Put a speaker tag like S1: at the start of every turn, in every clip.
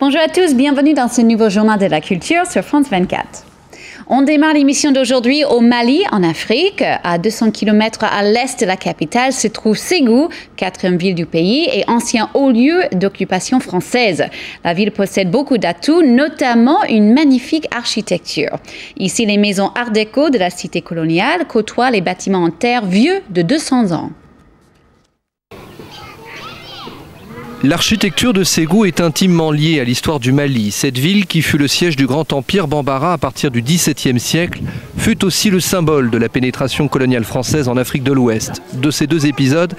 S1: Bonjour à tous, bienvenue dans ce nouveau journal de la culture sur France 24. On démarre l'émission d'aujourd'hui au Mali, en Afrique. À 200 km à l'est de la capitale se trouve Ségou, quatrième ville du pays et ancien haut lieu d'occupation française. La ville possède beaucoup d'atouts, notamment une magnifique architecture. Ici, les maisons art déco de la cité coloniale côtoient les bâtiments en terre vieux de 200 ans.
S2: L'architecture de Ségou est intimement liée à l'histoire du Mali. Cette ville, qui fut le siège du grand empire Bambara à partir du XVIIe siècle, fut aussi le symbole de la pénétration coloniale française en Afrique de l'Ouest. De ces deux épisodes,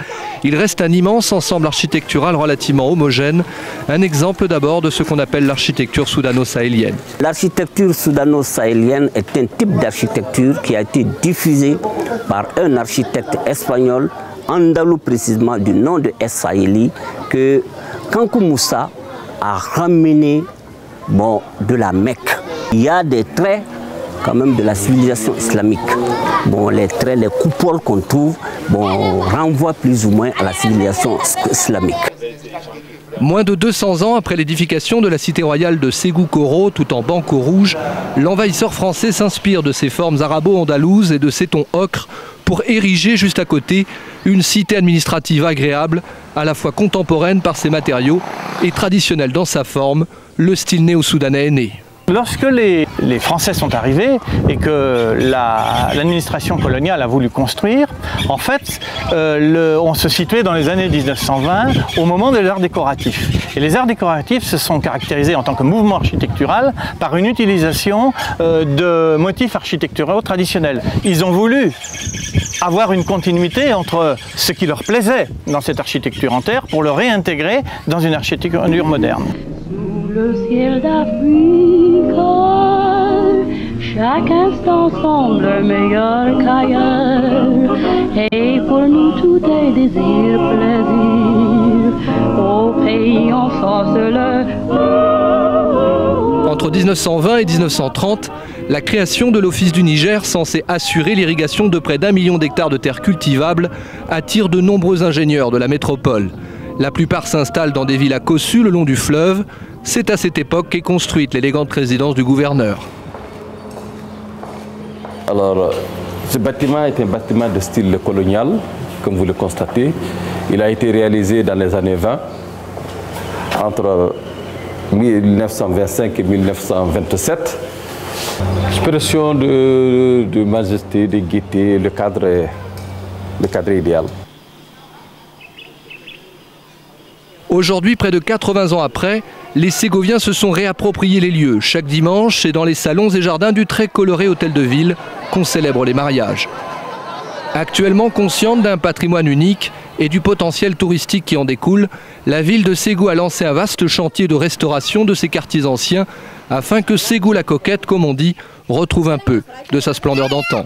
S2: il reste un immense ensemble architectural relativement homogène, un exemple d'abord de ce qu'on appelle l'architecture soudano-sahélienne.
S3: L'architecture soudano-sahélienne est un type d'architecture qui a été diffusé par un architecte espagnol, andalou précisément, du nom de Es-Saheli, que Kankou Moussa a ramené de la Mecque. Il y a des traits quand même de la civilisation islamique. Les traits, les coupoles qu'on trouve, renvoient plus ou moins à la civilisation islamique.
S2: Moins de 200 ans après l'édification de la cité royale de Ségou-Koro, tout en banco rouge, l'envahisseur français s'inspire de ces formes arabo-andalouses et de ces tons ocre pour ériger juste à côté une cité administrative agréable, à la fois contemporaine par ses matériaux et traditionnelle dans sa forme. Le style néo-soudanais est né.
S4: Lorsque les Français sont arrivés et que l'administration coloniale a voulu construire, en fait, on se situait dans les années 1920 au moment des arts décoratifs. Et les arts décoratifs se sont caractérisés en tant que mouvement architectural par une utilisation de motifs architecturaux traditionnels. Ils ont voulu avoir une continuité entre ce qui leur plaisait dans cette architecture en terre pour le réintégrer dans une architecture moderne.
S5: Le ciel d'Afrique, chaque instant semble meilleur qu'ailleurs, et pour nous tout est désir, plaisir, au pays on s'ensorcelle.
S2: Entre 1920 et 1930, la création de l'Office du Niger, censé assurer l'irrigation de près d'1 million d'hectares de terres cultivables, attire de nombreux ingénieurs de la métropole. La plupart s'installent dans des villas cossues le long du fleuve. C'est à cette époque qu'est construite l'élégante résidence du gouverneur.
S6: Alors, ce bâtiment est un bâtiment de style colonial, comme vous le constatez. Il a été réalisé dans les années 20, entre 1925 et 1927. Expression de majesté, de gaieté, le cadre est idéal.
S2: Aujourd'hui, près de 80 ans après, les Ségouviens se sont réappropriés les lieux. Chaque dimanche, c'est dans les salons et jardins du très coloré hôtel de ville qu'on célèbre les mariages. Actuellement consciente d'un patrimoine unique et du potentiel touristique qui en découle, la ville de Ségou a lancé un vaste chantier de restauration de ses quartiers anciens afin que Ségou la coquette, comme on dit, retrouve un peu de sa splendeur d'antan.